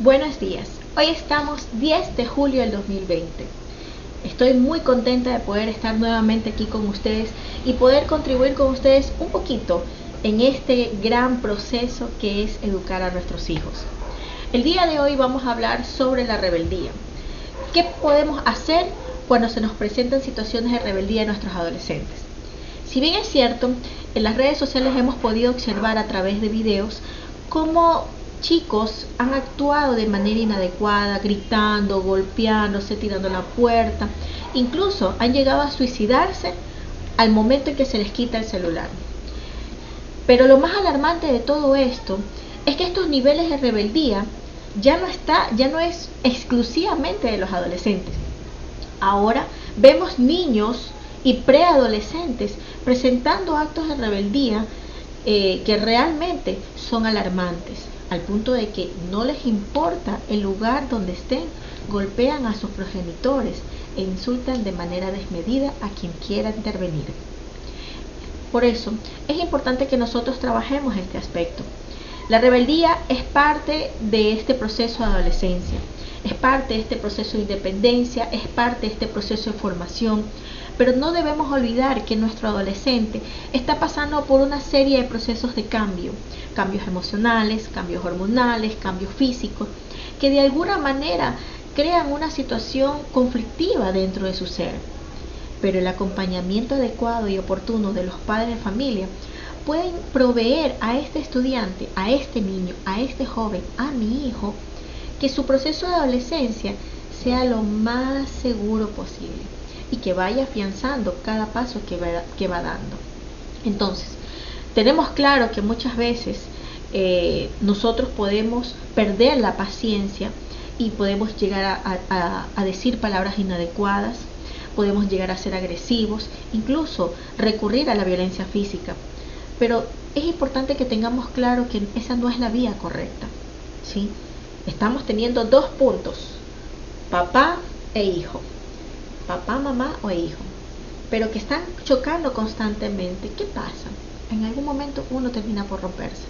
Buenos días, hoy estamos 10 de julio del 2020. Estoy muy contenta de poder estar nuevamente aquí con ustedes y poder contribuir con ustedes un poquito en este gran proceso que es educar a nuestros hijos. El día de hoy vamos a hablar sobre la rebeldía. ¿Qué podemos hacer cuando se nos presentan situaciones de rebeldía en nuestros adolescentes? Si bien es cierto, en las redes sociales hemos podido observar a través de videos cómo chicos han actuado de manera inadecuada, gritando, golpeándose, tirando la puerta, incluso han llegado a suicidarse al momento en que se les quita el celular. Pero lo más alarmante de todo esto es que estos niveles de rebeldía ya no es exclusivamente de los adolescentes. Ahora vemos niños y preadolescentes presentando actos de rebeldía que realmente son alarmantes, al punto de que no les importa el lugar donde estén, golpean a sus progenitores e insultan de manera desmedida a quien quiera intervenir. Por eso es importante que nosotros trabajemos este aspecto. La rebeldía es parte de este proceso de adolescencia, es parte de este proceso de independencia, es parte de este proceso de formación, pero no debemos olvidar que nuestro adolescente está pasando por una serie de procesos de cambio, cambios emocionales, cambios hormonales, cambios físicos, que de alguna manera crean una situación conflictiva dentro de su ser. Pero el acompañamiento adecuado y oportuno de los padres de familia pueden proveer a este estudiante, a este niño, a este joven, a mi hijo, que su proceso de adolescencia sea lo más seguro posible y que vaya afianzando cada paso que va dando. Entonces, tenemos claro que muchas veces nosotros podemos perder la paciencia y podemos llegar a decir palabras inadecuadas, podemos llegar a ser agresivos, incluso recurrir a la violencia física. Pero es importante que tengamos claro que esa no es la vía correcta, ¿sí? Estamos teniendo dos puntos, papá e hijo, papá, mamá o hijo, pero que están chocando constantemente. ¿Qué pasa? En algún momento uno termina por romperse.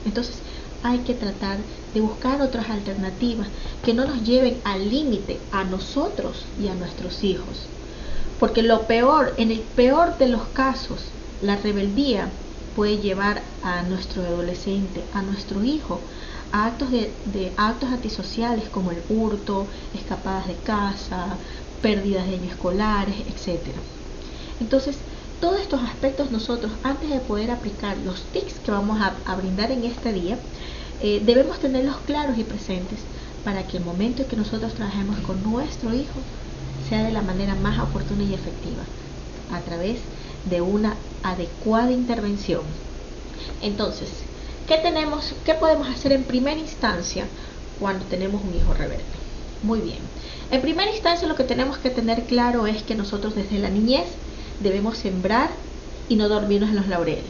Entonces hay que tratar de buscar otras alternativas que no nos lleven al límite a nosotros y a nuestros hijos. Porque en el peor de los casos, la rebeldía puede llevar a nuestro adolescente, a nuestro hijo, a actos antisociales como el hurto, escapadas de casa, pérdidas de años escolares, etc. Entonces, todos estos aspectos nosotros, antes de poder aplicar los tips que vamos a brindar en este día, debemos tenerlos claros y presentes para que el momento en que nosotros trabajemos con nuestro hijo sea de la manera más oportuna y efectiva, a través de una adecuada intervención. Entonces, ¿qué podemos hacer en primera instancia cuando tenemos un hijo rebelde? Muy bien. En primera instancia, lo que tenemos que tener claro es que nosotros desde la niñez debemos sembrar y no dormirnos en los laureles.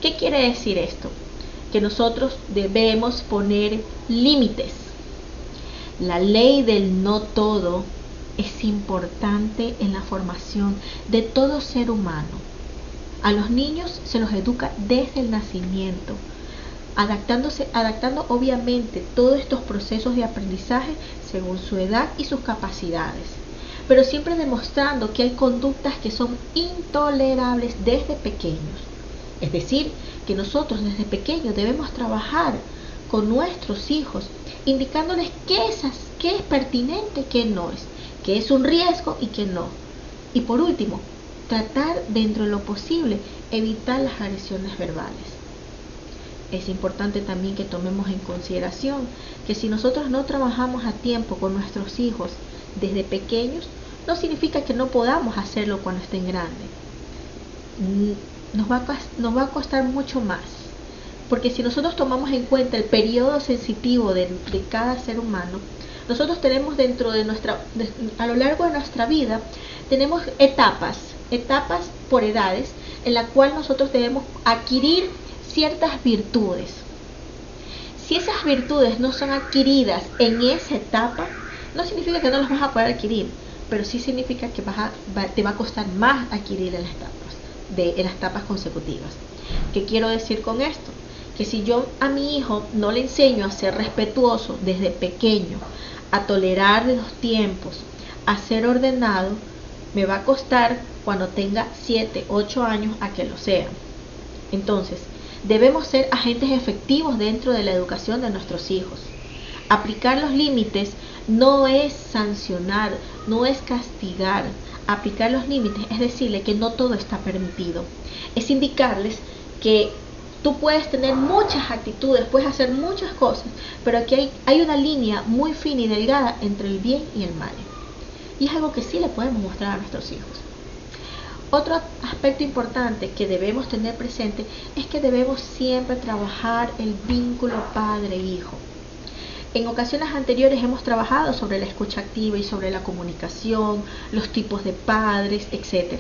¿Qué quiere decir esto? Que nosotros debemos poner límites. La ley del no todo es importante en la formación de todo ser humano. A los niños se los educa desde el nacimiento, adaptando obviamente todos estos procesos de aprendizaje según su edad y sus capacidades, pero siempre demostrando que hay conductas que son intolerables desde pequeños. Es decir, que nosotros desde pequeños debemos trabajar con nuestros hijos, indicándoles qué es pertinente, qué no es, qué es un riesgo y qué no. Y por último, tratar dentro de lo posible evitar las agresiones verbales. Es importante también que tomemos en consideración que si nosotros no trabajamos a tiempo con nuestros hijos desde pequeños, no significa que no podamos hacerlo cuando estén grandes. Nos va a costar mucho más, porque si nosotros tomamos en cuenta el periodo sensitivo de cada ser humano, nosotros tenemos a lo largo de nuestra vida, tenemos etapas por edades, en la cual nosotros debemos adquirir ciertas virtudes. Si esas virtudes no son adquiridas en esa etapa, no significa que no las vas a poder adquirir, pero sí significa que te va a costar más adquirir en las etapas consecutivas. ¿Qué quiero decir con esto? que si yo a mi hijo no le enseño a ser respetuoso desde pequeño, a tolerar los tiempos, a ser ordenado, me va a costar cuando tenga 7, 8 años a que lo sea. Entonces, debemos ser agentes efectivos dentro de la educación de nuestros hijos. Aplicar los límites no es sancionar, no es castigar. Aplicar los límites es decirle que no todo está permitido. Es indicarles que tú puedes tener muchas actitudes, puedes hacer muchas cosas, pero aquí hay una línea muy fina y delgada entre el bien y el mal. Y es algo que sí le podemos mostrar a nuestros hijos. Otro aspecto importante que debemos tener presente es que debemos siempre trabajar el vínculo padre-hijo. En ocasiones anteriores hemos trabajado sobre la escucha activa y sobre la comunicación, los tipos de padres, etc.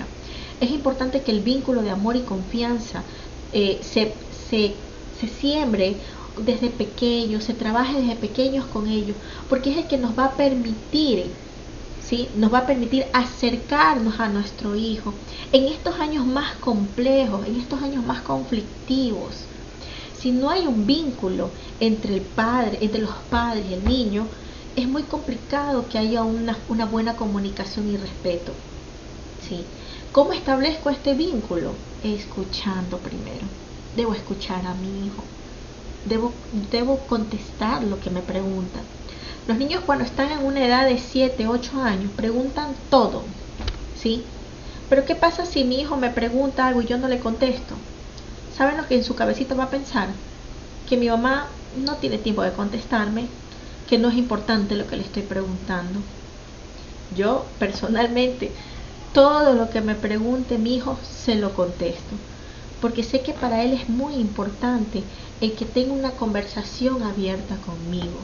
Es importante que el vínculo de amor y confianza se siembre desde pequeños, se trabaje desde pequeños con ellos, porque es el que nos va a permitir, ¿sí? Nos va a permitir acercarnos a nuestro hijo en estos años más complejos, en estos años más conflictivos. Si no hay un vínculo entre los padres y el niño, es muy complicado que haya una buena comunicación y respeto, ¿sí? ¿Cómo establezco este vínculo? Escuchando primero. Debo escuchar a mi hijo. Debo contestar lo que me preguntan. Los niños cuando están en una edad de 7, 8 años preguntan todo, ¿sí? Pero ¿qué pasa si mi hijo me pregunta algo y yo no le contesto? ¿Saben lo que en su cabecita va a pensar? Que mi mamá no tiene tiempo de contestarme, que no es importante lo que le estoy preguntando. Yo personalmente, todo lo que me pregunte mi hijo se lo contesto, porque sé que para él es muy importante el que tenga una conversación abierta conmigo.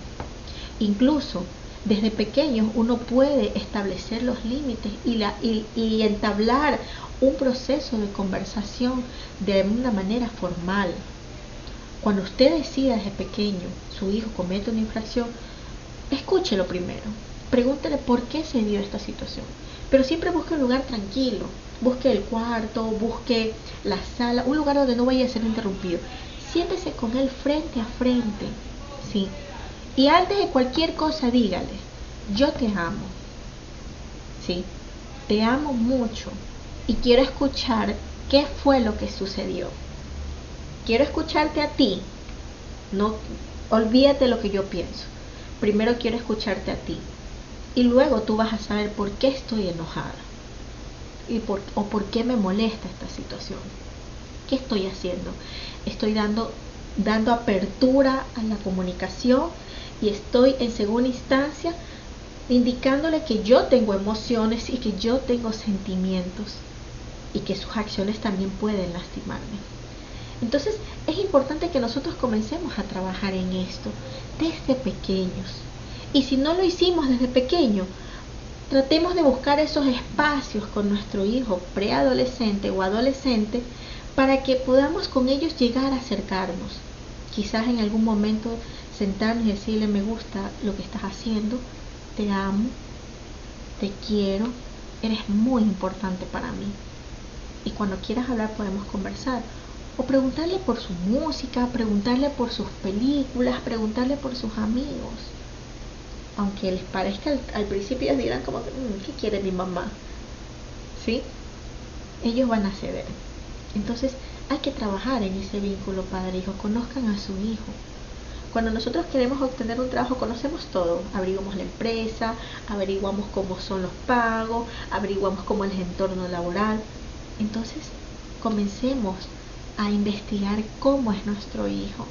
Incluso desde pequeños uno puede establecer los límites y entablar un proceso de conversación de una manera formal. Cuando usted decida desde pequeño su hijo comete una infracción, escúchelo primero, pregúntele por qué se dio esta situación, pero siempre busque un lugar tranquilo, busque el cuarto, busque la sala, un lugar donde no vaya a ser interrumpido. Siéntese con él frente a frente, ¿sí? Y antes de cualquier cosa dígale: yo te amo, ¿sí? Te amo mucho y quiero escuchar qué fue lo que sucedió. Quiero escucharte a ti. No olvídate lo que yo pienso. Primero quiero escucharte a ti. Y luego tú vas a saber por qué estoy enojada. O por qué me molesta esta situación. ¿Qué estoy haciendo? Estoy dando apertura a la comunicación y estoy en segunda instancia indicándole que yo tengo emociones y que yo tengo sentimientos y que sus acciones también pueden lastimarme. Entonces es importante que nosotros comencemos a trabajar en esto desde pequeños. Y si no lo hicimos desde pequeño, tratemos de buscar esos espacios con nuestro hijo preadolescente o adolescente para que podamos con ellos llegar a acercarnos. Quizás en algún momento sentarnos y decirle: me gusta lo que estás haciendo, te amo, te quiero, eres muy importante para mí. Y cuando quieras hablar podemos conversar. O preguntarle por su música, preguntarle por sus películas, preguntarle por sus amigos. Aunque les parezca al principio, ellos dirán como: ¿qué quiere mi mamá? ¿Sí? Ellos van a ceder. Entonces hay que trabajar en ese vínculo padre-hijo. Conozcan a su hijo. Cuando nosotros queremos obtener un trabajo, conocemos todo. Averiguamos la empresa, averiguamos cómo son los pagos, averiguamos cómo es el entorno laboral. Entonces comencemos a investigar cómo es nuestro hijo.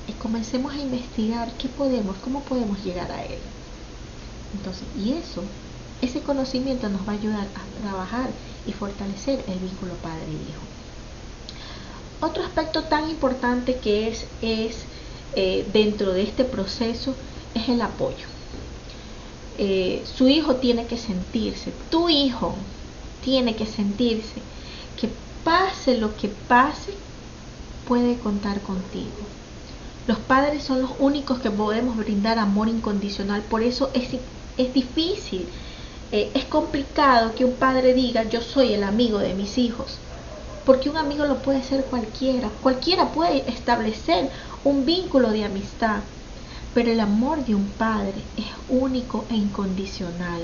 Y comencemos a investigar cómo podemos llegar a él. Entonces, ese conocimiento nos va a ayudar a trabajar y fortalecer el vínculo padre-hijo. Otro aspecto tan importante que es dentro de este proceso es el apoyo. Su hijo tiene que sentirse, tu hijo tiene que sentirse que pase lo que pase, puede contar contigo. Los padres son los únicos que podemos brindar amor incondicional. Por eso es difícil, es complicado que un padre diga: yo soy el amigo de mis hijos, porque un amigo lo puede ser cualquiera. Cualquiera puede establecer un vínculo de amistad, pero el amor de un padre es único e incondicional,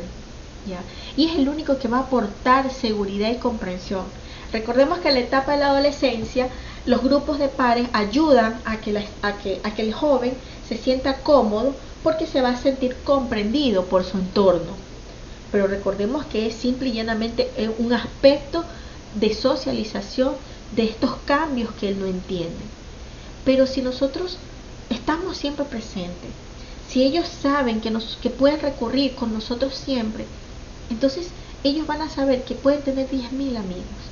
¿ya? Y es el único que va a aportar seguridad y comprensión. Recordemos que en la etapa de la adolescencia, los grupos de pares ayudan a que el joven se sienta cómodo porque se va a sentir comprendido por su entorno. Pero recordemos que es simple y llanamente un aspecto de socialización de estos cambios que él no entiende. Pero si nosotros estamos siempre presentes, si ellos saben que pueden recurrir con nosotros siempre, entonces ellos van a saber que pueden tener 10.000 amigos,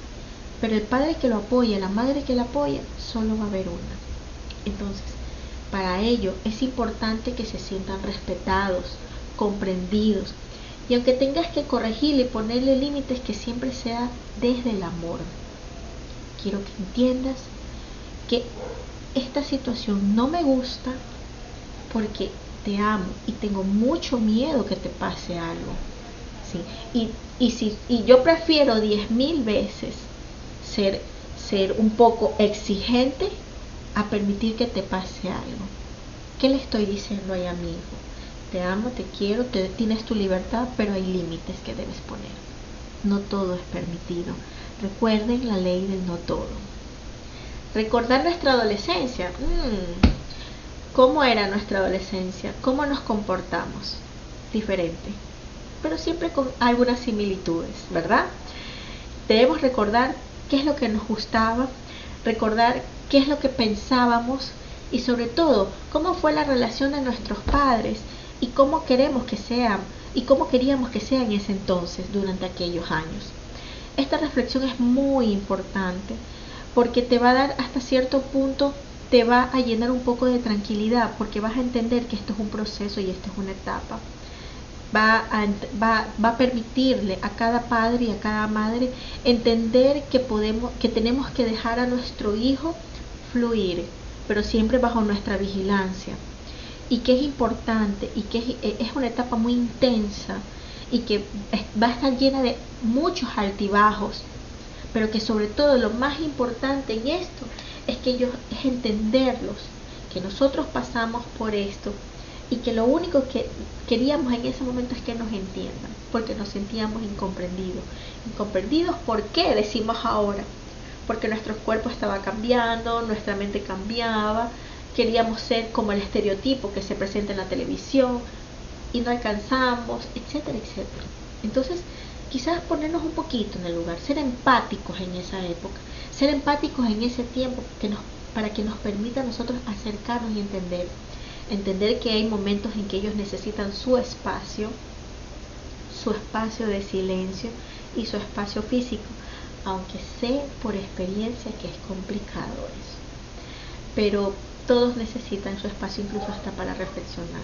pero el padre que lo apoya, la madre que lo apoya, solo va a haber una. Entonces, para ello es importante que se sientan respetados, comprendidos, y aunque tengas que corregirle y ponerle límites, que siempre sea desde el amor. Quiero que entiendas que esta situación no me gusta porque te amo y tengo mucho miedo que te pase algo, ¿sí? Y yo prefiero 10.000 veces ser un poco exigente a permitir que te pase algo. ¿Qué le estoy diciendo ahí a mi hijo? Te amo, te quiero, tienes tu libertad, pero hay límites que debes poner. No todo es permitido. Recuerden la ley del no todo. Recordar nuestra adolescencia. ¿Cómo era nuestra adolescencia? ¿Cómo nos comportamos? Diferente, pero siempre con algunas similitudes, ¿verdad? Debemos recordar qué es lo que nos gustaba, recordar qué es lo que pensábamos y sobre todo cómo fue la relación de nuestros padres y cómo queremos que sean y cómo queríamos que sea en ese entonces, durante aquellos años. Esta reflexión es muy importante porque te va a dar hasta cierto punto, te va a llenar un poco de tranquilidad, porque vas a entender que esto es un proceso y esto es una etapa. Va a permitirle a cada padre y a cada madre entender que tenemos que dejar a nuestro hijo fluir, pero siempre bajo nuestra vigilancia, y que es importante y que es una etapa muy intensa y que va a estar llena de muchos altibajos, pero que sobre todo lo más importante en esto es entenderlos, que nosotros pasamos por esto y que lo único que queríamos en ese momento es que nos entiendan, porque nos sentíamos incomprendidos. Incomprendidos, ¿por qué? Decimos ahora, porque nuestro cuerpo estaba cambiando, nuestra mente cambiaba, queríamos ser como el estereotipo que se presenta en la televisión y no alcanzamos, etcétera, etcétera. Entonces, quizás ponernos un poquito en el lugar, ser empáticos en esa época, ser empáticos en ese tiempo para que nos permita a nosotros acercarnos y entender que hay momentos en que ellos necesitan su espacio de silencio y su espacio físico, aunque sé por experiencia que es complicado eso, pero todos necesitan su espacio, incluso hasta para reflexionar.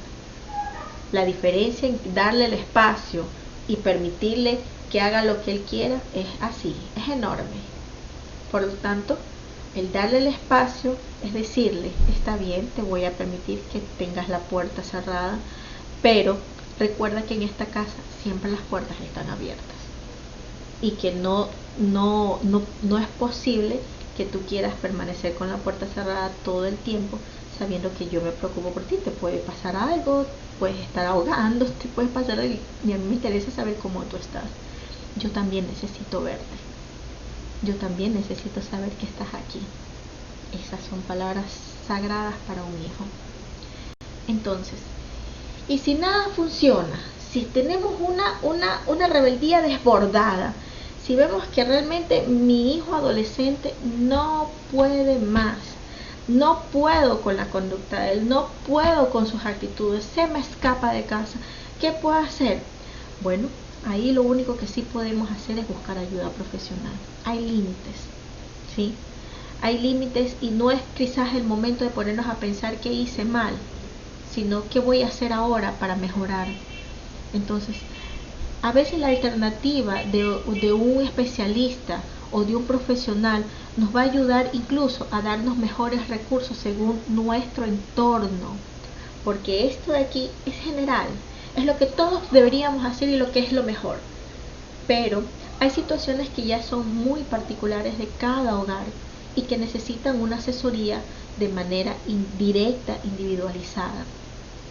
La diferencia en darle el espacio y permitirle que haga lo que él quiera es así, es enorme. Por lo tanto, el darle el espacio es decirle, está bien, te voy a permitir que tengas la puerta cerrada, pero recuerda que en esta casa siempre las puertas están abiertas y que no es posible que tú quieras permanecer con la puerta cerrada todo el tiempo, sabiendo que yo me preocupo por ti. Te puede pasar algo, puedes estar ahogando, te puedes pasar algo, y a mí me interesa saber cómo tú estás. Yo también necesito verte, yo también necesito saber que estás aquí. Esas son palabras sagradas para un hijo. Entonces, y si nada funciona, si tenemos una rebeldía desbordada, si vemos que realmente mi hijo adolescente no puede más, no puedo con la conducta de él, no puedo con sus actitudes, se me escapa de casa, ¿qué puedo hacer? Bueno, ahí lo único que sí podemos hacer es buscar ayuda profesional. Hay límites, ¿sí? Hay límites y no es quizás el momento de ponernos a pensar qué hice mal, sino qué voy a hacer ahora para mejorar. Entonces, a veces la alternativa de un especialista o de un profesional nos va a ayudar incluso a darnos mejores recursos según nuestro entorno, porque esto de aquí es general, es lo que todos deberíamos hacer y lo que es lo mejor, pero Hay situaciones que ya son muy particulares de cada hogar y que necesitan una asesoría de manera indirecta, individualizada.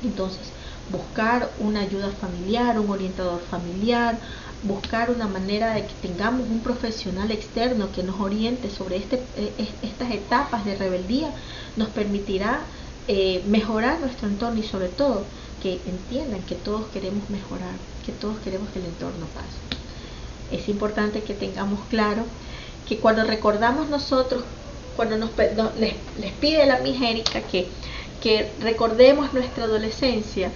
Entonces, buscar una ayuda familiar, un orientador familiar, buscar una manera de que tengamos un profesional externo que nos oriente sobre estas etapas de rebeldía, nos permitirá mejorar nuestro entorno y sobre todo que entiendan que todos queremos mejorar, que todos queremos que el entorno pase. Es importante que tengamos claro que cuando recordamos nosotros, cuando les pide la amiga Erika que recordemos nuestra adolescencia,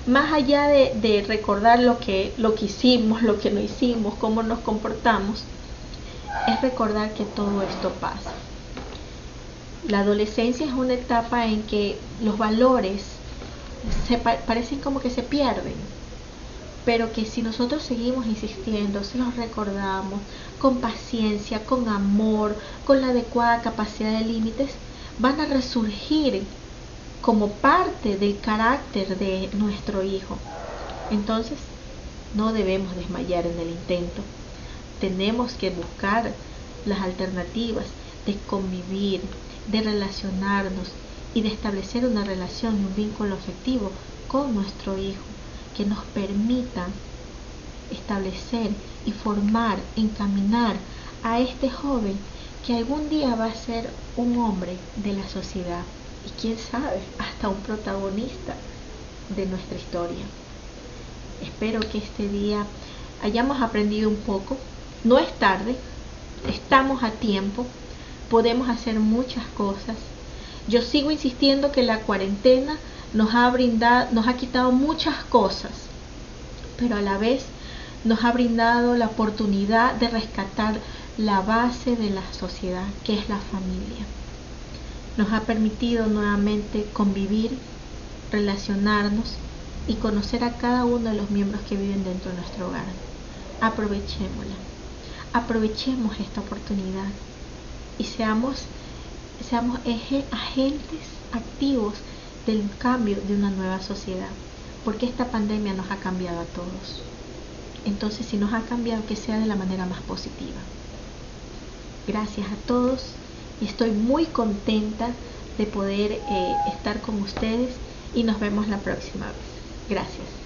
más allá de recordar lo que hicimos, lo que no hicimos, cómo nos comportamos, es recordar que todo esto pasa. La adolescencia es una etapa en que los valores parecen como que se pierden, pero que si nosotros seguimos insistiendo, si los recordamos con paciencia, con amor, con la adecuada capacidad de límites, van a resurgir como parte del carácter de nuestro hijo. Entonces, no debemos desmayar en el intento. Tenemos que buscar las alternativas de convivir, de relacionarnos y de establecer una relación y un vínculo afectivo con nuestro hijo que nos permita establecer y formar, encaminar a este joven que algún día va a ser un hombre de la sociedad y quién sabe, hasta un protagonista de nuestra historia. Espero que este día hayamos aprendido un poco. No es tarde, estamos a tiempo, podemos hacer muchas cosas. Yo sigo insistiendo que la cuarentena nos ha quitado muchas cosas, pero a la vez nos ha brindado la oportunidad de rescatar la base de la sociedad, que es la familia. Nos ha permitido nuevamente convivir, relacionarnos y conocer a cada uno de los miembros que viven dentro de nuestro hogar. Aprovechémosla, aprovechemos esta oportunidad y seamos agentes activos del cambio de una nueva sociedad, porque esta pandemia nos ha cambiado a todos. Entonces, si nos ha cambiado, que sea de la manera más positiva. Gracias a todos y estoy muy contenta de poder estar con ustedes y nos vemos la próxima vez. Gracias.